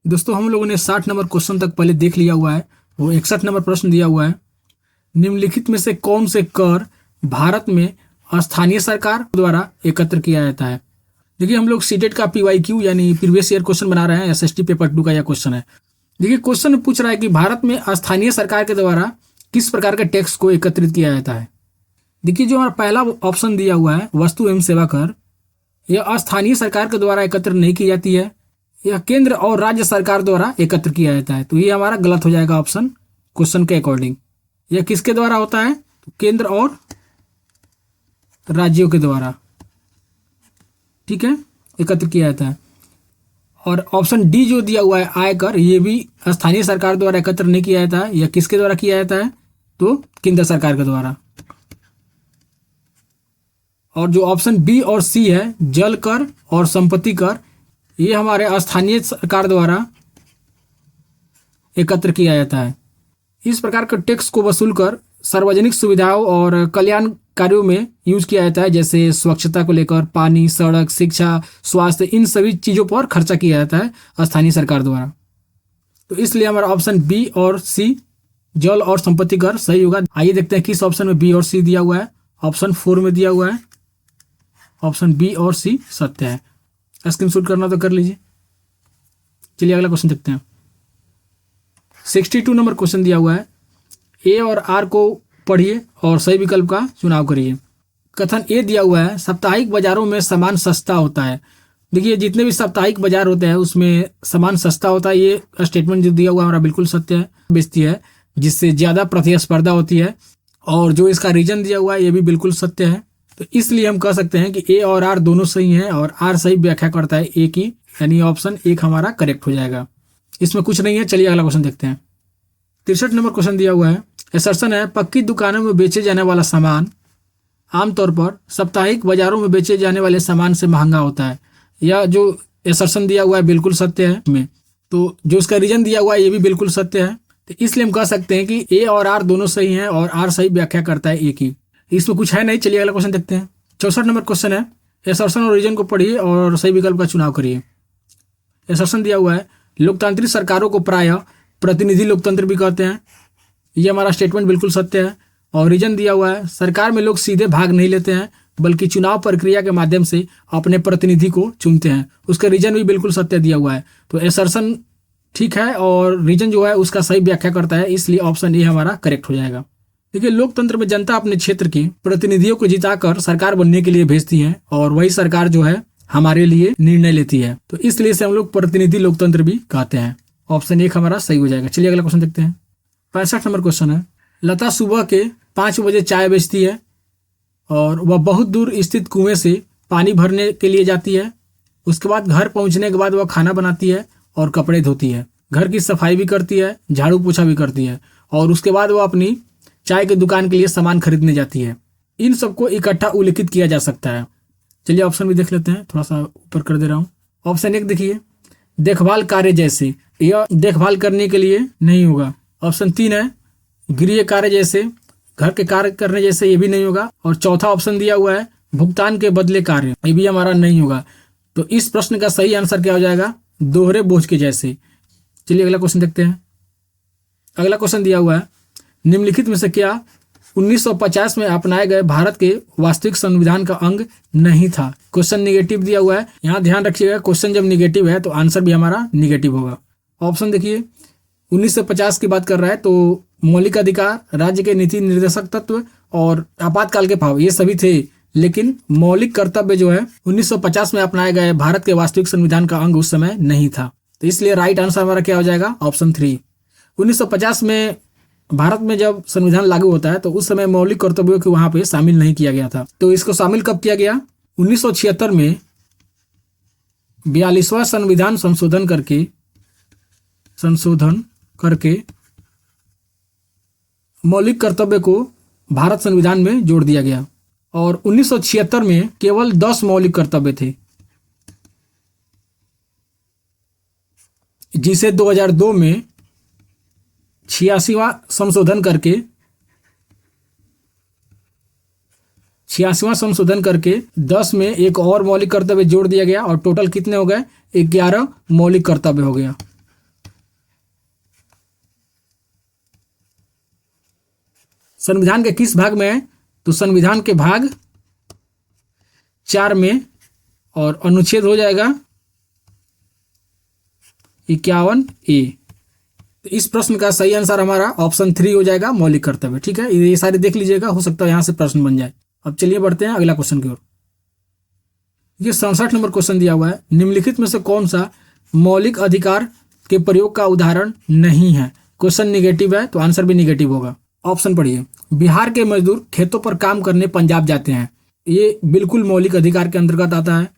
दोस्तों हम लोगों ने 60 नंबर क्वेश्चन तक पहले देख लिया हुआ है। वो 61 नंबर प्रश्न दिया हुआ है, निम्नलिखित में से कौन से कर भारत में स्थानीय सरकार द्वारा एकत्र किया जाता है। देखिए हम लोग सीटेट का PYQ यानी प्रीवियस ईयर क्वेश्चन बना रहे हैं। SST पेपर 2 का यह क्वेश्चन है। देखिए क्वेश्चन में पूछ रहा है कि भारत में स्थानीय सरकार के द्वारा किस प्रकार के टैक्स को एकत्रित किया जाता है। देखिए जो हमारा पहला ऑप्शन दिया हुआ है वस्तु एवं सेवा कर, यह स्थानीय सरकार के द्वारा एकत्र नहीं की जाती है, यह केंद्र और राज्य सरकार द्वारा एकत्र किया जाता है। तो ये हमारा गलत हो जाएगा ऑप्शन क्वेश्चन के अकॉर्डिंग। यह किसके द्वारा होता है, तो केंद्र और राज्यों के द्वारा, ठीक है, एकत्र किया जाता है। और ऑप्शन डी जो दिया हुआ है आयकर, ये भी स्थानीय सरकार द्वारा एकत्र नहीं किया जाता है। यह किसके द्वारा किया जाता है, तो केंद्र सरकार के द्वारा। और जो ऑप्शन बी और सी है जल कर और संपत्ति कर, ये हमारे स्थानीय सरकार द्वारा एकत्र किया जाता है। इस प्रकार के टैक्स को वसूल कर सार्वजनिक सुविधाओं और कल्याण कार्यों में यूज किया जाता है, जैसे स्वच्छता को लेकर, पानी, सड़क, शिक्षा, स्वास्थ्य, इन सभी चीज़ों पर खर्चा किया जाता है स्थानीय सरकार द्वारा। तो इसलिए हमारा ऑप्शन बी और सी जल और संपत्ति कर सही होगा। आइए देखते हैं किस ऑप्शन में बी और सी दिया हुआ है। ऑप्शन 4 में दिया हुआ है ऑप्शन बी और सी सत्य है। स्क्रीनशॉट करना तो कर लीजिए। चलिए अगला क्वेश्चन देखते हैं। 62 नंबर क्वेश्चन दिया हुआ है, ए और आर को पढ़िए और सही विकल्प का चुनाव करिए। कथन ए दिया हुआ है, साप्ताहिक बाजारों में सामान सस्ता होता है। देखिए जितने भी साप्ताहिक बाजार होते हैं उसमें सामान सस्ता होता है। ये स्टेटमेंट जो दिया हुआ है हमारा बिल्कुल सत्य है। बेचती है जिससे ज़्यादा प्रतिस्पर्धा होती है। और जो इसका रीजन दिया हुआ है ये भी बिल्कुल सत्य है। तो इसलिए हम कह सकते हैं कि ए और आर दोनों सही हैं और आर सही व्याख्या करता है ए की, यानी ऑप्शन 1 हमारा करेक्ट हो जाएगा। इसमें कुछ नहीं है। चलिए अगला क्वेश्चन देखते हैं। 63 नंबर क्वेश्चन दिया हुआ है, असर्शन है, पक्की दुकानों में बेचे जाने वाला सामान आमतौर पर साप्ताहिक बाजारों में बेचे जाने वाले सामान से महंगा होता है। यह जो असर्शन दिया हुआ है बिल्कुल सत्य है में। तो जो इसका रीजन दिया हुआ है ये भी बिल्कुल सत्य है। तो इसलिए हम कह सकते हैं कि ए और आर दोनों सही हैं और आर सही व्याख्या करता है ए की। इसमें कुछ है नहीं। चलिए अगला क्वेश्चन देखते हैं। 64 नंबर क्वेश्चन है, असर्शन और रीजन को पढ़िए और सही विकल्प का चुनाव करिए। असर्शन दिया हुआ है, लोकतांत्रिक सरकारों को प्रायः प्रतिनिधि लोकतंत्र भी कहते हैं। ये हमारा स्टेटमेंट बिल्कुल सत्य है। और रीजन दिया हुआ है, सरकार में लोग सीधे भाग नहीं लेते हैं बल्कि चुनाव प्रक्रिया के माध्यम से अपने प्रतिनिधि को चुनते हैं। उसका रीजन भी बिल्कुल सत्य दिया हुआ है। तो असर्शन ठीक है और रीजन जो है उसका सही व्याख्या करता है, इसलिए ऑप्शन ए हमारा करेक्ट हो जाएगा। देखिए लोकतंत्र में जनता अपने क्षेत्र के प्रतिनिधियों को जिताकर सरकार बनने के लिए भेजती है और वही सरकार जो है हमारे लिए निर्णय लेती है। तो इसलिए से हम लोग प्रतिनिधि लोकतंत्र भी कहते हैं। ऑप्शन 1 हमारा सही हो जाएगा। चलिए अगला क्वेश्चन देखते हैं। 65 नंबर क्वेश्चन है, लता सुबह के 5 बजे चाय बेचती है और वह बहुत दूर स्थित कुएं से पानी भरने के लिए जाती है। उसके बाद घर पहुंचने के बाद वह खाना बनाती है और कपड़े धोती है, घर की सफाई भी करती है, झाड़ू पोछा भी करती है और उसके बाद वह अपनी चाय की दुकान के लिए सामान खरीदने जाती है। इन सबको इकट्ठा उल्लेखित किया जा सकता है। चलिए ऑप्शन भी देख लेते हैं, थोड़ा सा ऊपर कर दे रहा हूँ। ऑप्शन 1 देखिए, देखभाल कार्य जैसे, यह देखभाल करने के लिए नहीं होगा। ऑप्शन 3 है, गृह कार्य जैसे, घर के कार्य करने जैसे, ये भी नहीं होगा। और चौथा ऑप्शन दिया हुआ है, भुगतान के बदले कार्य, ये भी हमारा नहीं होगा। तो इस प्रश्न का सही आंसर क्या हो जाएगा, दोहरे बोझ के जैसे। चलिए अगला क्वेश्चन देखते हैं। अगला क्वेश्चन दिया हुआ है, निम्नलिखित में से क्या 1950 में अपनाए गए भारत के वास्तविक संविधान का अंग नहीं था। क्वेश्चन निगेटिव दिया हुआ है। यहाँ ध्यान रखिएगा, क्वेश्चन जब निगेटिव है तो आंसर भी हमारा निगेटिव होगा। ऑप्शन देखिए, 1950 की बात कर रहा है तो मौलिक अधिकार, राज्य के नीति निर्देशक तत्व और आपातकाल के भाव ये सभी थे, लेकिन मौलिक कर्तव्य जो है 1950 में अपनाए गए भारत के वास्तविक संविधान का अंग उस समय नहीं था। तो इसलिए राइट आंसर हमारा क्या हो जाएगा, ऑप्शन 3। 1950 में भारत में जब संविधान लागू होता है तो उस समय मौलिक कर्तव्यों को वहां पे शामिल नहीं किया गया था। तो इसको शामिल कब किया गया, 1976 में 42वां संविधान संशोधन करके मौलिक कर्तव्य को भारत संविधान में जोड़ दिया गया। और 1976 में केवल 10 मौलिक कर्तव्य थे, जिसे 2002 में 86वां संशोधन करके 10 में एक और मौलिक कर्तव्य जोड़ दिया गया और टोटल कितने हो गए, 11 मौलिक कर्तव्य हो गया। संविधान के किस भाग में है? तो संविधान के भाग 4 में, और अनुच्छेद हो जाएगा 51A। तो इस प्रश्न का सही आंसर हमारा ऑप्शन 3 हो जाएगा, मौलिक कर्तव्य। ठीक है, ये सारे देख लीजिएगा, हो सकता है यहाँ से प्रश्न बन जाए। अब चलिए बढ़ते हैं अगला क्वेश्चन की ओर। ये 67 नंबर क्वेश्चन दिया हुआ है, निम्नलिखित में से कौन सा मौलिक अधिकार के प्रयोग का उदाहरण नहीं है? क्वेश्चन निगेटिव है तो आंसर भी निगेटिव होगा। ऑप्शन पढ़िए। बिहार के मजदूर खेतों पर काम करने पंजाब जाते हैं, ये बिल्कुल मौलिक अधिकार के अंतर्गत आता है।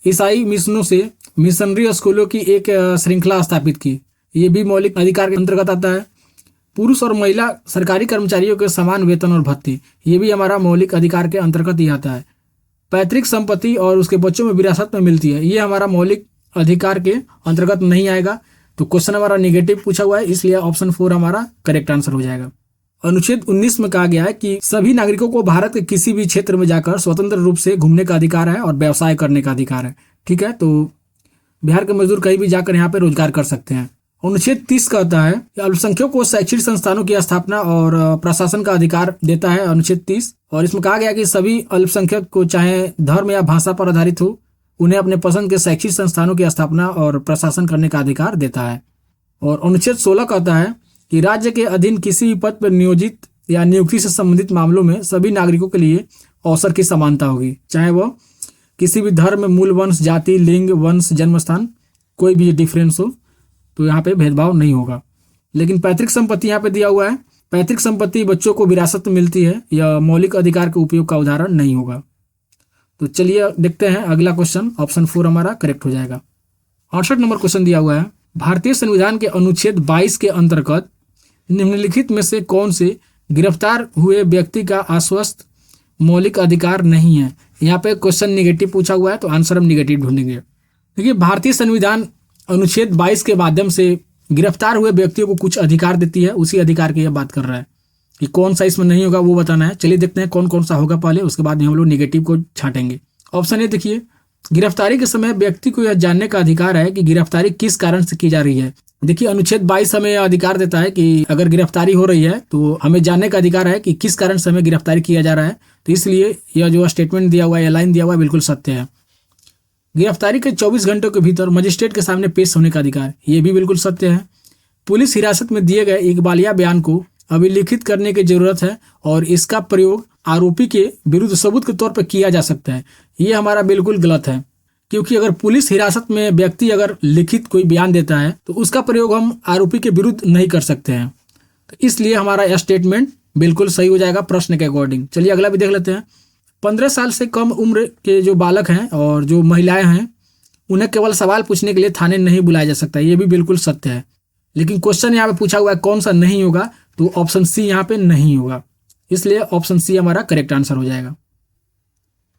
ईसाई मिशनों से मिशनरी स्कूलों की एक श्रृंखला स्थापित की, ये भी मौलिक अधिकार के अंतर्गत आता है। पुरुष और महिला सरकारी कर्मचारियों के समान वेतन और भत्ते, ये भी हमारा मौलिक अधिकार के अंतर्गत ही आता है। पैतृक संपत्ति और उसके बच्चों में विरासत में मिलती है, ये हमारा मौलिक अधिकार के अंतर्गत नहीं आएगा। तो क्वेश्चन हमारा निगेटिव पूछा हुआ है, इसलिए ऑप्शन 4 हमारा करेक्ट आंसर हो जाएगा। अनुच्छेद 19 में कहा गया है कि सभी नागरिकों को भारत के किसी भी क्षेत्र में जाकर स्वतंत्र रूप से घूमने का अधिकार है और व्यवसाय करने का अधिकार है। ठीक है, तो बिहार के मजदूर कहीं भी जाकर यहाँ पे रोजगार कर सकते हैं। अनुच्छेद 30 कहता है कि अल्पसंख्यकों को शैक्षिक संस्थानों की स्थापना और प्रशासन का अधिकार देता है अनुच्छेद 30। और इसमें कहा गया कि सभी अल्पसंख्यक को चाहे धर्म या भाषा पर आधारित हो, उन्हें अपने पसंद के शैक्षिक संस्थानों की स्थापना और प्रशासन करने का अधिकार देता है। और अनुच्छेद 16 कहता है कि राज्य के अधीन किसी भी पद पर नियोजित या नियुक्ति से संबंधित मामलों में सभी नागरिकों के लिए अवसर की समानता होगी, चाहे वह किसी भी धर्म, मूल वंश, जाति, लिंग, वंश, जन्म स्थान, कोई भी डिफरेंस हो, तो यहाँ पे भेदभाव नहीं होगा। लेकिन पैतृक संपत्ति यहाँ पे दिया हुआ है, पैतृक संपत्ति बच्चों को विरासत में मिलती है, यह मौलिक अधिकार के उपयोग का उदाहरण नहीं होगा। तो चलिए देखते हैं अगला क्वेश्चन, ऑप्शन 4 हमारा करेक्ट हो जाएगा। 68 नंबर क्वेश्चन दिया हुआ है, भारतीय संविधान के अनुच्छेद 22 के अंतर्गत निम्नलिखित में से कौन से गिरफ्तार हुए व्यक्ति का आश्वस्त मौलिक अधिकार नहीं है? यहाँ पे क्वेश्चन निगेटिव पूछा हुआ है, तो आंसर हम निगेटिव ढूंढेंगे। देखिए, भारतीय संविधान अनुच्छेद 22 के माध्यम से गिरफ्तार हुए व्यक्तियों को कुछ अधिकार देती है, उसी अधिकार की यह बात कर रहा है कि कौन सा इसमें नहीं होगा वो बताना है। चलिए देखते हैं कौन कौन सा होगा पहले, उसके बाद हम लोग निगेटिव को छांटेंगे। ऑप्शन ए देखिए, गिरफ्तारी के समय व्यक्ति को यह जानने का अधिकार है कि गिरफ्तारी किस कारण से की जा रही है। देखिए, अनुच्छेद 22 हमें अधिकार देता है कि अगर गिरफ्तारी हो रही है तो हमें जानने का अधिकार है कि किस कारण से हमें गिरफ्तारी किया जा रहा है। तो इसलिए यह जो स्टेटमेंट दिया हुआ है, यह लाइन दिया हुआ है, बिल्कुल सत्य है। गिरफ्तारी के 24 घंटों के भीतर मजिस्ट्रेट के सामने पेश होने का अधिकार, ये भी बिल्कुल सत्य है। पुलिस हिरासत में दिए गए इकबालिया बयान को अभिलिखित करने की जरूरत है और इसका प्रयोग आरोपी के विरुद्ध सबूत के तौर पर किया जा सकता है, ये हमारा बिल्कुल गलत है। क्योंकि अगर पुलिस हिरासत में व्यक्ति अगर लिखित कोई बयान देता है तो उसका प्रयोग हम आरोपी के विरुद्ध नहीं कर सकते हैं, तो इसलिए हमारा यह स्टेटमेंट बिल्कुल सही हो जाएगा प्रश्न के अकॉर्डिंग। चलिए अगला भी देख लेते हैं। 15 साल से कम उम्र के जो बालक हैं और जो महिलाएं हैं, उन्हें केवल सवाल पूछने के लिए थाने नहीं बुलाया जा सकता, ये भी बिल्कुल सत्य है। लेकिन क्वेश्चन यहाँ पे पूछा हुआ है कौन सा नहीं होगा, तो ऑप्शन सी यहाँ पे नहीं होगा, इसलिए ऑप्शन सी हमारा करेक्ट आंसर हो जाएगा।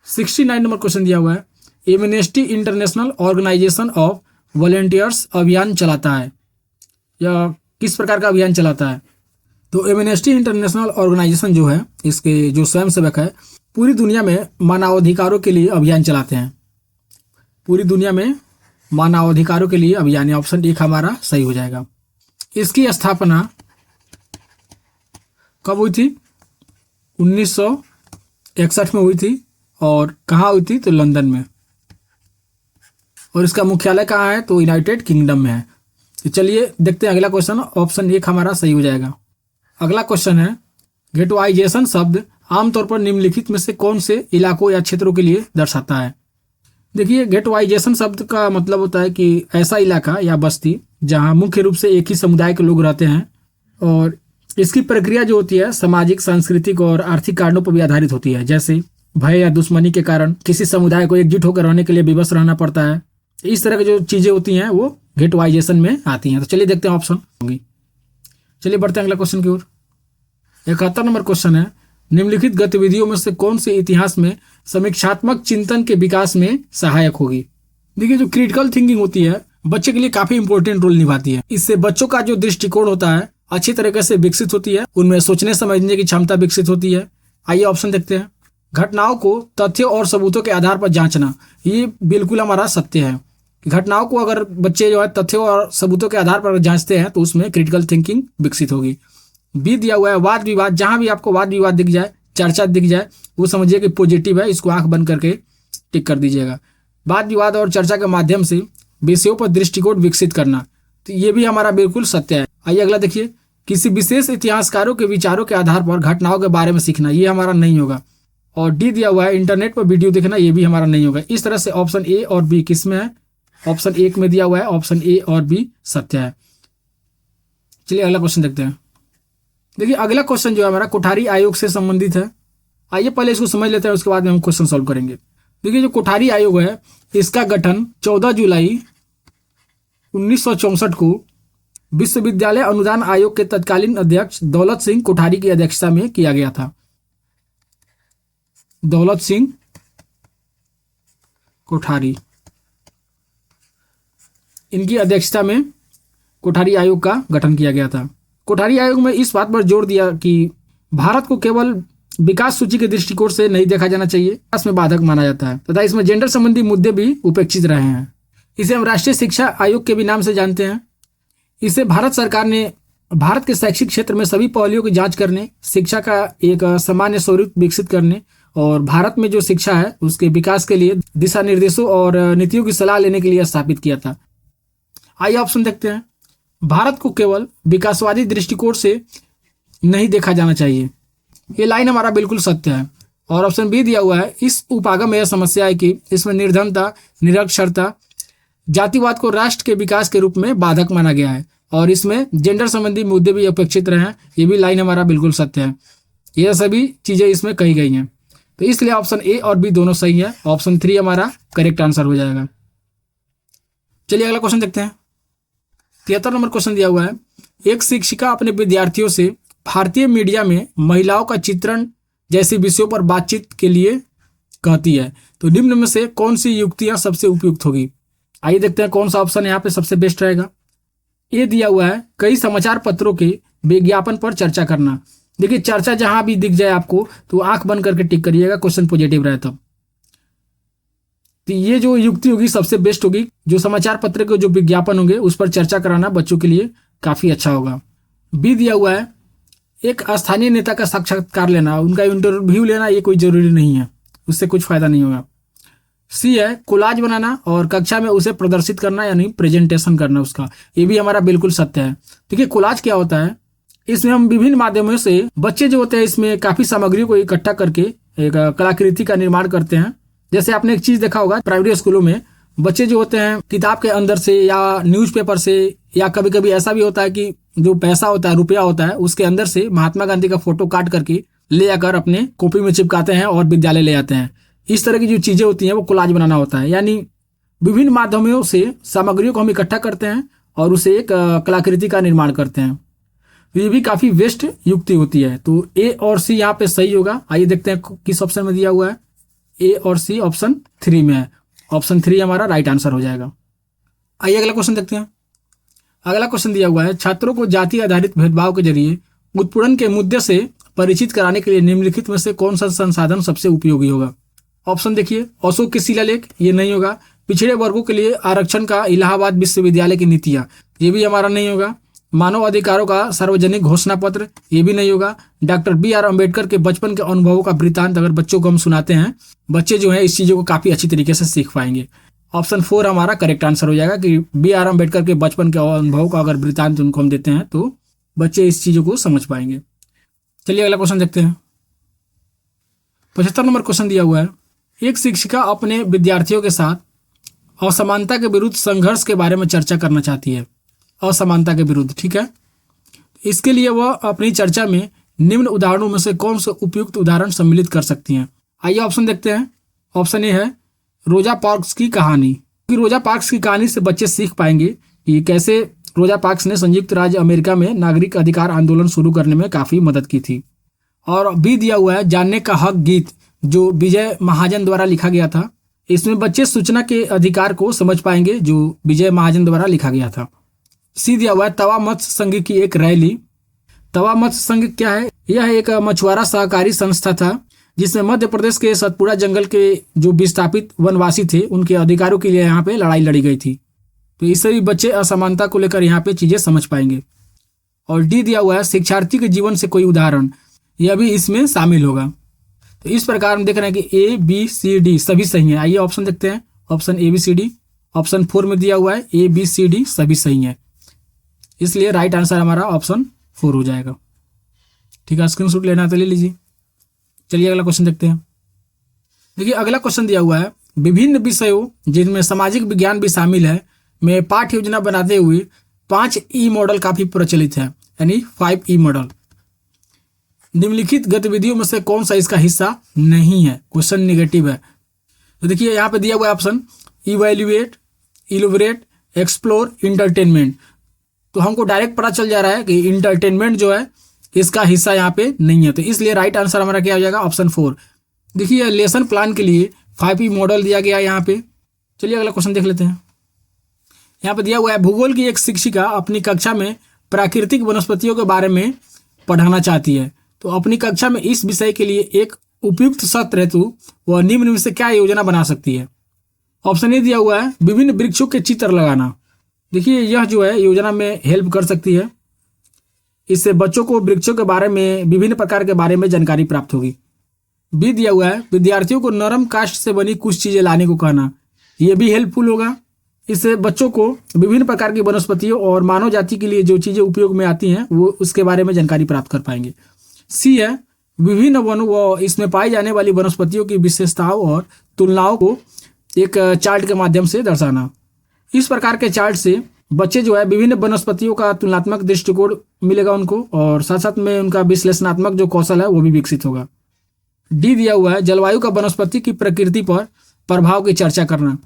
69 नंबर क्वेश्चन दिया हुआ है, Amnesty International organisation of volunteers अभियान चलाता है, या किस प्रकार का अभियान चलाता है? तो एमनेस्टी इंटरनेशनल ऑर्गेनाइजेशन जो है, इसके जो स्वयंसेवक है, पूरी दुनिया में मानवाधिकारों के लिए अभियान चलाते हैं। पूरी दुनिया में मानवाधिकारों के लिए अभियान, ऑप्शन 1 हमारा सही हो जाएगा। इसकी स्थापना कब हुई थी? 1961 में हुई थी। और कहाँ हुई थी? तो लंदन में। और इसका मुख्यालय कहाँ है? तो यूनाइटेड किंगडम में है। तो चलिए देखते हैं अगला क्वेश्चन, ऑप्शन 1 हमारा सही हो जाएगा। अगला क्वेश्चन है, गेटवाइजेशन शब्द आमतौर पर निम्नलिखित में से कौन से इलाकों या क्षेत्रों के लिए दर्शाता है? देखिए, गेटवाइजेशन शब्द का मतलब होता है कि ऐसा इलाका या बस्ती जहां मुख्य रूप से एक ही समुदाय के लोग रहते हैं, और इसकी प्रक्रिया जो होती है सामाजिक, सांस्कृतिक और आर्थिक कारणों पर भी आधारित होती है। जैसे भय या दुश्मनी के कारण किसी समुदाय को एकजुट होकर रहने के लिए विवश रहना पड़ता है। इस तरह की जो चीजें होती हैं वो गेटवाइजेशन में आती हैं। तो चलिए देखते हैं ऑप्शन होंगी। चलिए बढ़ते हैं अगला क्वेश्चन की ओर। 71 नंबर क्वेश्चन है, निम्नलिखित गतिविधियों में से कौन से इतिहास में समीक्षात्मक चिंतन के विकास में सहायक होगी? देखिए, जो क्रिटिकल थिंकिंग होती है बच्चे के लिए काफी इंपॉर्टेंट रोल निभाती है। इससे बच्चों का जो दृष्टिकोण होता है अच्छी तरीके से विकसित होती है, उनमें सोचने समझने की क्षमता विकसित होती है। आइए ऑप्शन देखते हैं। घटनाओं को तथ्यों और सबूतों के आधार पर जांचना, ये बिल्कुल हमारा सत्य है। घटनाओं को अगर बच्चे जो है तथ्यों और सबूतों के आधार पर जांचते हैं तो उसमें क्रिटिकल थिंकिंग विकसित होगी। बी दिया हुआ है वाद विवाद। जहां भी आपको वाद विवाद दिख जाए, चर्चा दिख जाए, वो समझिए कि पॉजिटिव है, इसको आंख बंद करके टिक कर दीजिएगा। वाद विवाद और चर्चा के माध्यम से विषयों पर दृष्टिकोण विकसित करना, तो ये भी हमारा बिल्कुल सत्य है। आइए अगला देखिए, किसी विशेष इतिहासकारों के विचारों के आधार पर घटनाओं के बारे में सीखना, ये हमारा नहीं होगा। और डी दिया हुआ है इंटरनेट पर वीडियो देखना, ये भी हमारा नहीं होगा। इस तरह से ऑप्शन ए और बी किस में है? ऑप्शन एक में दिया हुआ है, ऑप्शन ए और बी सत्य है। चलिए अगला क्वेश्चन देखते हैं। देखिए अगला क्वेश्चन जो है हमारा कोठारी आयोग से संबंधित है। आइए पहले इसको समझ लेते हैं, उसके बाद में हम क्वेश्चन सॉल्व करेंगे। देखिए जो कोठारी आयोग है, इसका गठन 14 जुलाई 1964 को विश्वविद्यालय अनुदान आयोग के तत्कालीन अध्यक्ष दौलत सिंह कोठारी की अध्यक्षता में किया गया था। दौलत सिंह कोठारी, इनकी अध्यक्षता में कोठारी आयोग का गठन किया गया था। कोठारी आयोग में इस बात पर जोर दिया कि भारत को केवल विकास सूची के दृष्टिकोण से नहीं देखा जाना चाहिए, विकास में बाधक माना जाता है तथा इसमें जेंडर संबंधी मुद्दे भी उपेक्षित रहे हैं। इसे हम राष्ट्रीय शिक्षा आयोग के भी नाम से जानते हैं। इसे भारत सरकार ने भारत के शैक्षिक क्षेत्र में सभी पहलुओं की जांच करने, शिक्षा का एक सामान्य स्वरूप विकसित करने और भारत में जो शिक्षा है उसके विकास के लिए दिशा निर्देशों और नीतियों की सलाह लेने के लिए स्थापित किया था। आइए ऑप्शन देखते हैं। भारत को केवल विकासवादी दृष्टिकोण से नहीं देखा जाना चाहिए, ये लाइन हमारा बिल्कुल सत्य है। और ऑप्शन बी दिया हुआ है, इस उपागम में यह समस्या है कि इसमें निर्धनता, निरक्षरता, जातिवाद को राष्ट्र के विकास के रूप में बाधक माना गया है और इसमें जेंडर संबंधी मुद्दे भी अपेक्षित रहे हैं, ये भी लाइन हमारा बिल्कुल सत्य है। यह सभी चीजें इसमें कही गई हैं, तो इसलिए ऑप्शन ए और बी दोनों सही है। ऑप्शन 3 हमारा करेक्ट आंसर हो जाएगा। चलिए अगला क्वेश्चन देखते हैं। 73 नंबर क्वेश्चन दिया हुआ है, एक शिक्षिका अपने विद्यार्थियों से भारतीय मीडिया में महिलाओं का चित्रण जैसे विषयों पर बातचीत के लिए कहती है, तो निम्न में से कौन सी युक्तियां सबसे उपयुक्त होगी? आइए देखते हैं कौन सा ऑप्शन यहाँ पे सबसे बेस्ट रहेगा। ये दिया हुआ है, कई समाचार पत्रों के विज्ञापन पर चर्चा करना। देखिए चर्चा जहां भी दिख जाए आपको तो आंख बंद करके टिक करिएगा, क्वेश्चन पॉजिटिव रहे तब। तो ये जो युक्ति होगी सबसे बेस्ट होगी, जो समाचार पत्र के जो विज्ञापन होंगे उस पर चर्चा कराना बच्चों के लिए काफी अच्छा होगा। बी दिया हुआ है, एक स्थानीय नेता का साक्षात्कार लेना, उनका इंटरव्यू लेना, ये कोई जरूरी नहीं है, उससे कुछ फायदा नहीं होगा। सी है कोलाज बनाना और कक्षा में उसे प्रदर्शित करना यानी प्रेजेंटेशन करना उसका, ये भी हमारा बिल्कुल सत्य है। देखिए कोलाज क्या होता है, इसमें हम विभिन्न माध्यमों से बच्चे जो होते हैं इसमें काफी सामग्रियों को इकट्ठा करके एक कलाकृति का निर्माण करते हैं। जैसे आपने एक चीज देखा होगा प्राइवेट स्कूलों में बच्चे जो होते हैं किताब के अंदर से या न्यूज़पेपर से या कभी कभी ऐसा भी होता है कि जो पैसा होता है, रुपया होता है, उसके अंदर से महात्मा गांधी का फोटो काट करके ले आकर अपने कॉपी में चिपकाते हैं और विद्यालय ले आते हैं। इस तरह की जो चीजें होती हैं वो कोलाज बनाना होता है, यानी विभिन्न माध्यमों से सामग्रियों को हम इकट्ठा करते हैं और उसे एक कलाकृति का निर्माण करते हैं। तो ये भी काफी बेस्ट युक्ति होती है। तो ए और सी यहाँ पे सही होगा। आइए देखते हैं किस ऑप्शन में दिया हुआ है। ए और सी ऑप्शन 3 में है। ऑप्शन 3 हमारा राइट आंसर हो जाएगा। आइए अगला क्वेश्चन देखते हैं। अगला क्वेश्चन दिया हुआ है, छात्रों को जाति आधारित भेदभाव के जरिए उत्पीड़न के मुद्दे से परिचित कराने के लिए निम्नलिखित में से कौन सा संसाधन सबसे उपयोगी होगा? ऑप्शन देखिए, अशोक के शिलालेख, ये नहीं होगा। पिछड़े वर्गों के लिए आरक्षण का इलाहाबाद विश्वविद्यालय की नीतियां, ये भी हमारा नहीं होगा। मानव अधिकारों का सार्वजनिक घोषणा पत्र, ये भी नहीं होगा। Doctor B R. अम्बेडकर के बचपन के अनुभवों का वृत्तांत अगर बच्चों को हम सुनाते हैं, बच्चे जो है इस चीजों को काफी अच्छी तरीके से सीख पाएंगे। ऑप्शन 4 हमारा करेक्ट आंसर हो जाएगा कि बी.आर. अम्बेडकर के बचपन के अनुभवों का अगर वृत्तांत उनको हम देते हैं तो बच्चे इस चीजों को समझ पाएंगे। चलिए अगला क्वेश्चन देखते हैं। 75 नंबर क्वेश्चन दिया हुआ है, एक शिक्षिका अपने विद्यार्थियों के साथ असमानता के विरुद्ध संघर्ष के बारे में चर्चा करना चाहती है। असमानता के विरुद्ध, ठीक है। इसके लिए वह अपनी चर्चा में निम्न उदाहरणों में से कौन से उपयुक्त उदाहरण सम्मिलित कर सकती हैं? आइए ऑप्शन देखते हैं। ऑप्शन ए है रोजा पार्क्स की कहानी, कि रोजा पार्क्स की कहानी से बच्चे सीख पाएंगे कि कैसे रोजा पार्क्स ने संयुक्त राज्य अमेरिका में नागरिक अधिकार आंदोलन शुरू करने में काफी मदद की थी। और बी दिया हुआ है जानने का हक गीत, जो विजय महाजन द्वारा लिखा गया था। इसमें बच्चे सूचना के अधिकार को समझ पाएंगे जो विजय महाजन द्वारा लिखा गया था। सी दिया हुआ है तवा मत्स्य संघ की एक रैली। तवा मत्स्य संघ क्या है? यह एक मछुआरा सहकारी संस्था था जिसमें मध्य प्रदेश के सतपुड़ा जंगल के जो विस्थापित वनवासी थे उनके अधिकारों के लिए यहाँ पे लड़ाई लड़ी गई थी। तो इससे भी बच्चे असमानता को लेकर यहाँ पे चीजें समझ पाएंगे। और डी दिया हुआ है शिक्षार्थी के जीवन से कोई उदाहरण, यह भी इसमें शामिल होगा। तो इस प्रकार हम देख रहे हैं कि ए बी सी डी सभी सही है। आइए ऑप्शन देखते हैं। Option A B C D, option 4 में दिया हुआ है ए बी सी डी सभी सही है, इसलिए राइट आंसर हमारा ऑप्शन 4 हो जाएगा। ठीक है, स्क्रीनशॉट लेना तो ले लीजिए। चलिए अगला क्वेश्चन देखते हैं। देखिए अगला क्वेश्चन दिया हुआ है विभिन्न विषयों जिनमें सामाजिक विज्ञान भी शामिल है में पाठ्य योजना बनाते हुए 5 ई मॉडल काफी प्रचलित है, यानी 5 ई मॉडल। निम्नलिखित गतिविधियों में से कौन सा इसका हिस्सा नहीं है? क्वेश्चन निगेटिव है। तो देखिए यहाँ पे दिया हुआ है option evaluate, elaborate, explore, entertainment. तो हमको डायरेक्ट पता चल जा रहा है कि इंटरटेनमेंट जो है इसका हिस्सा यहाँ पे नहीं है, तो इसलिए राइट आंसर हमारा क्या हो जाएगा? ऑप्शन 4। देखिए लेसन प्लान के लिए 5 मॉडल दिया गया है यहाँ पे। चलिए अगला क्वेश्चन देख लेते हैं। यहाँ पे दिया हुआ है भूगोल की एक शिक्षिका अपनी कक्षा में प्राकृतिक वनस्पतियों के बारे में पढ़ाना चाहती है, तो अपनी कक्षा में इस विषय के लिए एक उपयुक्त सत्र हेतु वह निम्न में से क्या योजना बना सकती है? ऑप्शन ए दिया हुआ है विभिन्न वृक्षों के चित्र लगाना। देखिए यह जो है योजना में हेल्प कर सकती है, इससे बच्चों को वृक्षों के बारे में विभिन्न प्रकार के बारे में जानकारी प्राप्त होगी। बी दिया हुआ है विद्यार्थियों को नरम काष्ठ से बनी कुछ चीजें लाने को कहना, यह भी हेल्पफुल होगा, इससे बच्चों को विभिन्न प्रकार की वनस्पतियों और मानव जाति के लिए जो चीजें उपयोग में आती हैं वो उसके बारे में जानकारी प्राप्त कर पाएंगे। सी है विभिन्न वनों व इसमें पाई जाने वाली वनस्पतियों की विशेषताओं और तुलनाओं को एक चार्ट के माध्यम से दर्शाना। इस प्रकार के चार्ट से बच्चे जो है विभिन्न वनस्पतियों का तुलनात्मक दृष्टिकोण मिलेगा उनको, और साथ साथ में उनका विश्लेषणात्मक जो कौशल है वो भी विकसित होगा। डी दिया हुआ है जलवायु का वनस्पति की प्रकृति पर प्रभाव की चर्चा करना,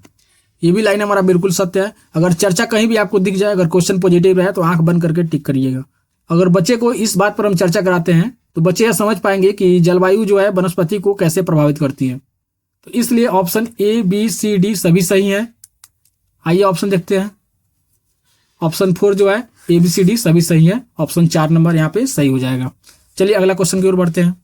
ये भी लाइन हमारा बिल्कुल सत्य है। अगर चर्चा कहीं भी आपको दिख जाए, अगर क्वेश्चन पॉजिटिव रहे तो आंख बंद करके टिक करिएगा। अगर बच्चे को इस बात पर हम चर्चा कराते हैं तो बच्चे यह समझ पाएंगे कि जलवायु जो है वनस्पति को कैसे प्रभावित करती है, तो इसलिए option A B C D सभी सही है। आइए ऑप्शन देखते हैं। ऑप्शन 4 जो है ए बी सी डी सभी सही है, ऑप्शन 4 नंबर यहाँ पे सही हो जाएगा। चलिए अगला क्वेश्चन की ओर बढ़ते हैं।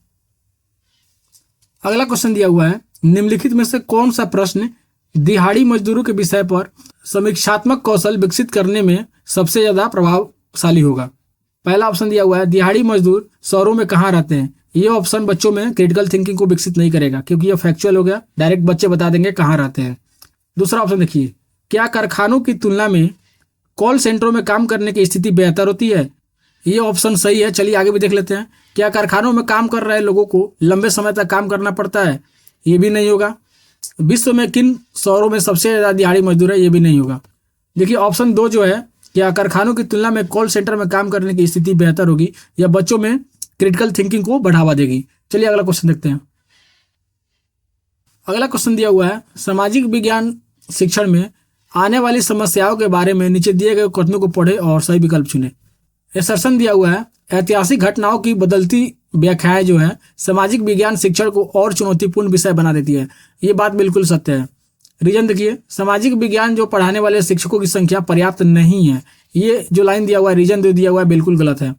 अगला क्वेश्चन दिया हुआ है निम्नलिखित में से कौन सा प्रश्न दिहाड़ी मजदूरों के विषय पर समीक्षात्मक कौशल विकसित करने में सबसे ज्यादा प्रभावशाली होगा? पहला ऑप्शन दिया हुआ है दिहाड़ी मजदूर शहरों में कहाँ रहते हैं। ये ऑप्शन बच्चों में क्रिटिकल थिंकिंग को विकसित नहीं करेगा, क्योंकि ये फैक्चुअल हो गया, डायरेक्ट बच्चे बता देंगे कहाँ रहते हैं। दूसरा ऑप्शन देखिए, क्या कारखानों की तुलना में कॉल सेंटरों में काम करने की स्थिति बेहतर होती है? ये ऑप्शन सही है। चलिए आगे भी देख लेते हैं। क्या कारखानों में काम कर रहे लोगों को लंबे समय तक काम करना पड़ता है? ये भी नहीं होगा। विश्व में किन शहरों में सबसे ज्यादा दिहाड़ी मजदूर है? ये भी नहीं होगा। देखिए ऑप्शन 2 जो है क्या कारखानों की तुलना में कॉल सेंटर में काम करने की स्थिति बेहतर होगी, या बच्चों में क्रिटिकल थिंकिंग को बढ़ावा देगी। चलिए अगला क्वेश्चन देखते हैं। अगला क्वेश्चन दिया हुआ है सामाजिक विज्ञान शिक्षण में आने वाली समस्याओं के बारे में नीचे दिए गए कथनों को पढ़े और सही विकल्प चुने। एसर्शन दिया हुआ है ऐतिहासिक घटनाओं की बदलती व्याख्याएं जो है सामाजिक विज्ञान शिक्षण को और चुनौतीपूर्ण विषय बना देती है। ये बात बिल्कुल सत्य है। रीजन देखिए, सामाजिक विज्ञान जो पढ़ाने वाले शिक्षकों की संख्या पर्याप्त नहीं है। ये जो लाइन दिया हुआ है, रीजन जो दिया हुआ है, बिल्कुल गलत है।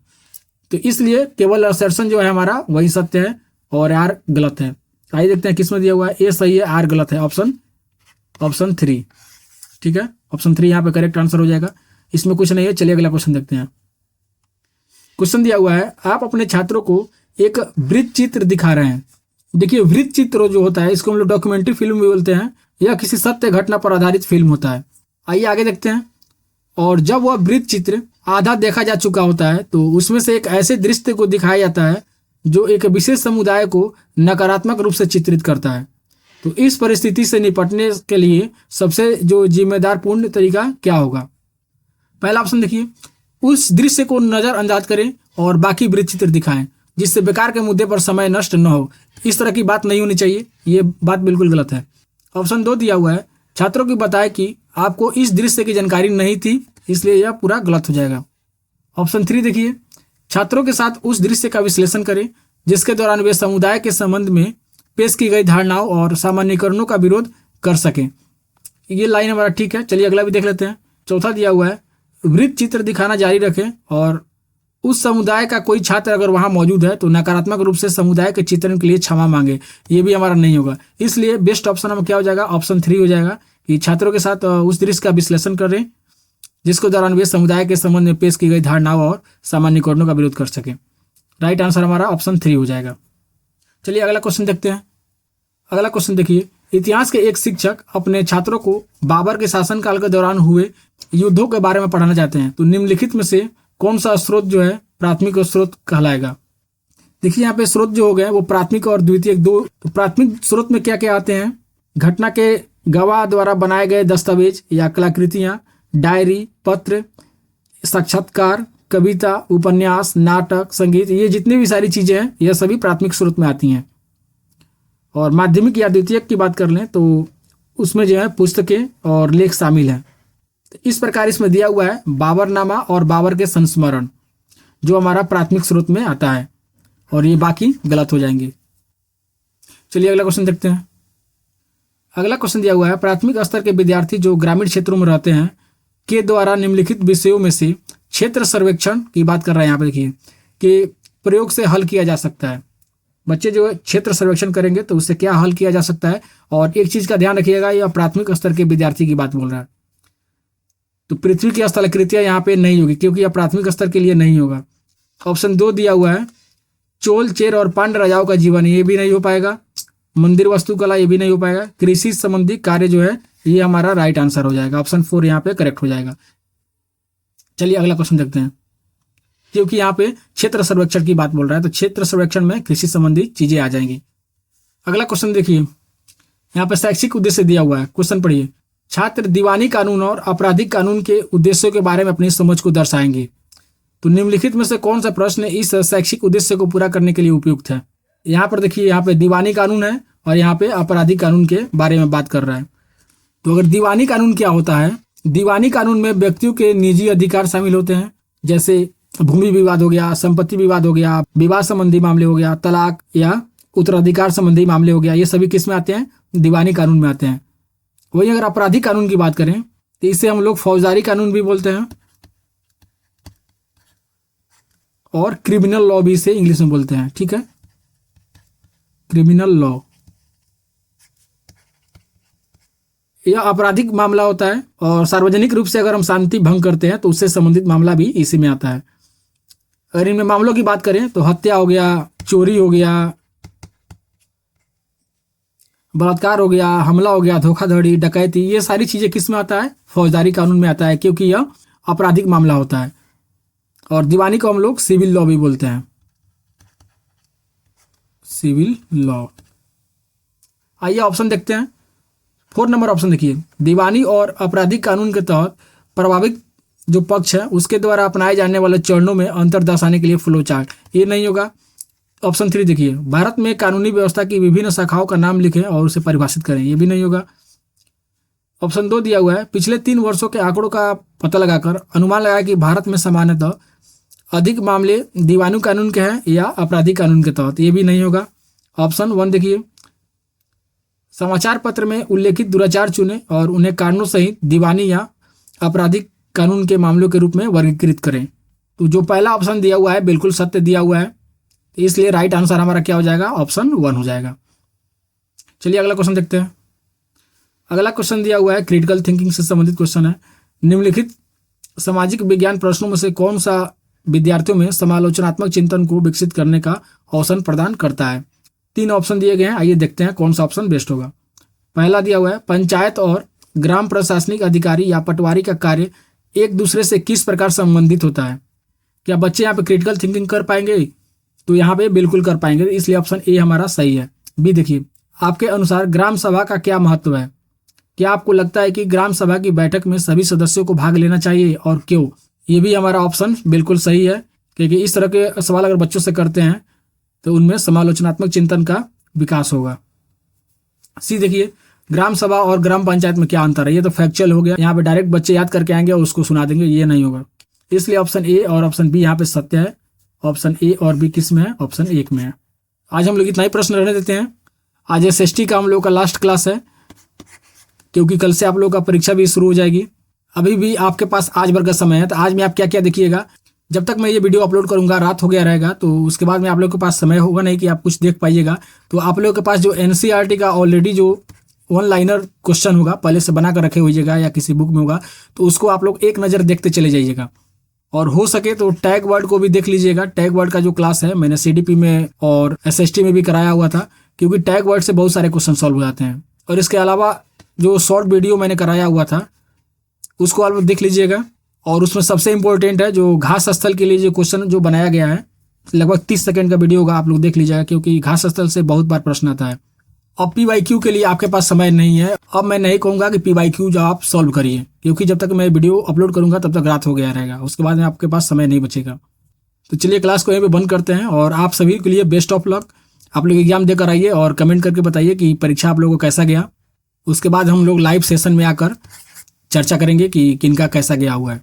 तो इसलिए केवल असर्शन जो है हमारा वही सत्य है और आर गलत है। आइए देखते हैं किसमें दिया हुआ है। ए सही है, आर गलत है। ऑप्शन 3। ठीक है, ऑप्शन 3 यहाँ पे करेक्ट आंसर हो जाएगा, इसमें कुछ नहीं है। चलिए अगला क्वेश्चन देखते हैं। क्वेश्चन दिया हुआ है आप अपने छात्रों को एक वृत्त चित्र दिखा रहे हैं। देखिए वृत्त चित्र जो होता है इसको हम लोग डॉक्यूमेंट्री फिल्म भी बोलते हैं, यह किसी सत्य घटना पर आधारित फिल्म होता है। आइए आगे देखते हैं। और जब वह वृत्त चित्र आधा देखा जा चुका होता है तो उसमें से एक ऐसे दृश्य को दिखाया जाता है जो एक विशेष समुदाय को नकारात्मक रूप से चित्रित करता है। तो इस परिस्थिति से निपटने के लिए सबसे जो जिम्मेदार पूर्ण तरीका क्या होगा? पहला ऑप्शन देखिए, उस दृश्य को नजरअंदाज करें और बाकी वृत्त चित्र दिखाएं जिससे बेकार के मुद्दे पर समय नष्ट न हो। इस तरह की बात नहीं होनी चाहिए, ये बात बिल्कुल गलत है। ऑप्शन 2 दिया हुआ है छात्रों को बताएं कि आपको इस दृश्य की जानकारी नहीं थी, इसलिए यह पूरा गलत हो जाएगा। ऑप्शन 3 देखिए, छात्रों के साथ उस दृश्य का विश्लेषण करें जिसके दौरान वे समुदाय के संबंध में पेश की गई धारणाओं और सामान्यीकरणों का विरोध कर सकें। ये लाइन हमारा ठीक है। चलिए अगला भी देख लेते हैं। चौथा दिया हुआ है वृत्त चित्र दिखाना जारी रखें और उस समुदाय का कोई छात्र अगर वहां मौजूद है तो नकारात्मक रूप से समुदाय के चित्रण के लिए क्षमा मांगे। ये भी हमारा नहीं होगा, इसलिए बेस्ट ऑप्शन हम क्या हो जाएगा? ऑप्शन 3 हो जाएगा कि छात्रों के साथ उस दृश्य का विश्लेषण करें जिसके दौरान वे समुदाय के संबंध में पेश की गई धारणाओं और सामान्य कारणों का विरोध कर सके। राइट आंसर हमारा ऑप्शन 3 हो जाएगा। चलिए अगला क्वेश्चन देखते हैं। अगला क्वेश्चन देखिए, इतिहास के एक शिक्षक अपने छात्रों को बाबर के शासनकाल के दौरान हुए युद्धों के बारे में पढ़ाना चाहते हैं, तो निम्नलिखित में से कौन सा स्रोत जो है प्राथमिक स्रोत कहलाएगा। देखिए यहाँ पे स्रोत जो हो गए वो प्राथमिक और द्वितीयक दो। तो प्राथमिक स्रोत में क्या क्या आते हैं, घटना के गवाह द्वारा बनाए गए दस्तावेज या कलाकृतियां, डायरी, पत्र, साक्षात्कार, कविता, उपन्यास, नाटक, संगीत, ये जितनी भी सारी चीजें हैं यह सभी प्राथमिक स्रोत में आती हैं। और माध्यमिक या द्वितीयक की बात कर लें तो उसमें जो है पुस्तकें और लेख शामिल हैं। तो इस प्रकार इसमें दिया हुआ है बाबरनामा और बाबर के संस्मरण जो हमारा प्राथमिक स्रोत में आता है, और ये बाकी गलत हो जाएंगे। चलिए अगला क्वेश्चन देखते हैं। अगला क्वेश्चन दिया हुआ है, प्राथमिक स्तर के विद्यार्थी जो ग्रामीण क्षेत्रों में रहते हैं के द्वारा निम्नलिखित विषयों में से क्षेत्र सर्वेक्षण की बात कर रहे हैं। यहाँ पे देखिए कि प्रयोग से हल किया जा सकता है। बच्चे जो क्षेत्र सर्वेक्षण करेंगे तो उससे क्या हल किया जा सकता है। और एक चीज का ध्यान रखिएगा, यह प्राथमिक स्तर के विद्यार्थी की बात बोल रहा है, तो पृथ्वी की स्थलाकृतियां यहाँ पे नहीं होगी क्योंकि यह प्राथमिक स्तर के लिए नहीं होगा। ऑप्शन 2 दिया हुआ है, चोल, चेर और पांड्य राजाओं का जीवन, ये भी नहीं हो पाएगा। मंदिर वास्तुकला, ये भी नहीं हो पाएगा। कृषि संबंधी कार्य जो है ये हमारा राइट आंसर हो जाएगा। ऑप्शन 4 यहाँ पे करेक्ट हो जाएगा। चलिए अगला क्वेश्चन देखते हैं। क्योंकि यहाँ पे क्षेत्र सर्वेक्षण की बात बोल रहा है तो क्षेत्र सर्वेक्षण में कृषि संबंधी चीजें आ जाएंगी। अगला क्वेश्चन देखिए, यहाँ पे शैक्षिक उद्देश्य दिया हुआ है। क्वेश्चन पढ़िए, छात्र दीवानी कानून और आपराधिक कानून के उद्देश्यों के बारे में अपनी समझ को दर्शाएंगे। तो निम्नलिखित में से कौन सा प्रश्न इस शैक्षिक उद्देश्य को पूरा करने के लिए उपयुक्त है। यहाँ पर देखिए, यहाँ पे दीवानी कानून है और यहाँ पे आपराधिक कानून के बारे में बात कर रहा है। तो अगर दीवानी कानून क्या होता है, दीवानी कानून में व्यक्तियों के निजी अधिकार शामिल होते हैं, जैसे भूमि विवाद हो गया, संपत्ति विवाद हो गया, विवाह संबंधी मामले हो गया, तलाक या उत्तराधिकार संबंधी मामले हो गया, ये सभी किस में आते हैं, दीवानी कानून में आते हैं। वही अगर आपराधिक कानून की बात करें तो इसे हम लोग फौजदारी कानून भी बोलते हैं और क्रिमिनल लॉ भी इसे इंग्लिश में बोलते हैं। ठीक है, क्रिमिनल लॉ यह आपराधिक मामला होता है और सार्वजनिक रूप से अगर हम शांति भंग करते हैं तो उससे संबंधित मामला भी इसी में आता है। अगर इनमें मामलों की बात करें तो हत्या हो गया, चोरी हो गया, बलात्कार हो गया, हमला हो गया, धोखाधड़ी, डकैती, ये सारी चीजें किस में आता है, फौजदारी कानून में आता है क्योंकि यह आपराधिक मामला होता है। और दीवानी को हम लोग सिविल लॉ भी बोलते हैं, सिविल लॉ। आइए ऑप्शन देखते हैं। 4 नंबर ऑप्शन देखिए, दीवानी और आपराधिक कानून के तहत प्रभावित जो पक्ष है उसके द्वारा अपनाए जाने वाले चरणों में अंतर दर्शाने के लिए फ्लो चार्ट, ये नहीं होगा। ऑप्शन 3 देखिए, भारत में कानूनी व्यवस्था की विभिन्न शाखाओं का नाम लिखें और उसे परिभाषित करें, ये भी नहीं होगा। ऑप्शन 2 दिया हुआ है, पिछले 3 वर्षों के आंकड़ों का पता लगाकर अनुमान लगाया कि भारत में सामान्यतः अधिक मामले दीवानी कानून के हैं या आपराधिक कानून के तहत, ये भी नहीं होगा। ऑप्शन 1 देखिए, समाचार पत्र में उल्लेखित दुराचार चुनें और उन्हें कारणों सहित दीवानी या आपराधिक कानून के मामलों के रूप में वर्गीकृत करें। तो जो पहला ऑप्शन दिया हुआ है बिल्कुल सत्य दिया हुआ है, तो इसलिए राइट आंसर हमारा क्या हो जाएगा, ऑप्शन 1 हो जाएगा। चलिए अगला क्वेश्चन देखते हैं। अगला क्वेश्चन दिया हुआ है क्रिटिकल थिंकिंग से संबंधित क्वेश्चन है। निम्नलिखित सामाजिक विज्ञान प्रश्नों में से कौन सा विद्यार्थियों में समालोचनात्मक चिंतन को विकसित करने का अवसर प्रदान करता है। 3 ऑप्शन दिए गए हैं, आइए देखते हैं कौन सा ऑप्शन बेस्ट होगा। पहला दिया हुआ है, पंचायत और ग्राम प्रशासनिक अधिकारी या पटवारी का कार्य एक दूसरे से किस प्रकार संबंधित होता है। क्या बच्चे यहाँ पे क्रिटिकल थिंकिंग कर पाएंगे, तो यहाँ पे बिल्कुल कर पाएंगे, इसलिए ऑप्शन ए हमारा सही है। बी देखिए, आपके अनुसार ग्राम सभा का क्या महत्व है। क्या आपको लगता है कि ग्राम सभा की बैठक में सभी सदस्यों को भाग लेना चाहिए और क्यों। ये भी हमारा ऑप्शन बिल्कुल सही है, क्योंकि इस तरह के सवाल अगर बच्चों से करते हैं तो उनमें समालोचनात्मक चिंतन का विकास होगा। सी देखिए, ग्राम सभा और ग्राम पंचायत में क्या अंतर है। ये तो फैक्चुअल हो गया, यहाँ पे डायरेक्ट बच्चे याद करके आएंगे और उसको सुना देंगे, ये नहीं होगा। इसलिए ऑप्शन ए और ऑप्शन बी यहाँ पे सत्य है। ऑप्शन ए और बी किस में है, ऑप्शन 1 में है। आज हम लोग इतना ही प्रश्न रहने देते हैं। आज SST का हम लोग का लास्ट क्लास है, क्योंकि कल से आप लोगों का परीक्षा भी शुरू हो जाएगी। अभी भी आपके पास आज भर का समय है, तो आज में आप क्या क्या देखिएगा। जब तक मैं ये वीडियो अपलोड करूंगा रात हो गया रहेगा, तो उसके बाद में आप लोगों के पास समय होगा नहीं कि आप कुछ देख पाइएगा। तो आप लोगों के पास जो NCERT का ऑलरेडी जो वन लाइनर क्वेश्चन होगा, पहले से बना कर रखे होइएगा या किसी बुक में होगा, तो उसको आप लोग एक नज़र देखते चले जाइएगा। और हो सके तो टैग वर्ड को भी देख लीजिएगा। टैग वर्ड का जो क्लास है मैंने CDP में और SST में भी कराया हुआ था, क्योंकि टैग वर्ड से बहुत सारे क्वेश्चन सॉल्व हो जाते हैं। और इसके अलावा जो शॉर्ट वीडियो मैंने कराया हुआ था उसको आप लोग देख लीजिएगा। और उसमें सबसे इम्पोर्टेंट है जो घास स्थल के लिए जो क्वेश्चन जो बनाया गया है, लगभग 30 सेकंड का वीडियो होगा, आप लोग देख लीजिएगा, क्योंकि घास स्थल से बहुत बार प्रश्न आता है। अब PYQ के लिए आपके पास समय नहीं है। अब मैं नहीं कहूँगा कि PYQ जो आप सॉल्व करिए, क्योंकि जब तक मैं वीडियो अपलोड करूँगा तब तक रात हो गया रहेगा, उसके बाद में आपके पास समय नहीं बचेगा। तो चलिए क्लास को यहीं पे बंद करते हैं, और आप सभी के लिए बेस्ट ऑफ लक। आप लोग एग्जाम देकर आइए और कमेंट करके बताइए कि परीक्षा आप लोगों को कैसा गया। उसके बाद हम लोग लाइव सेशन में आकर चर्चा करेंगे कि किनका कैसा गया हुआ है।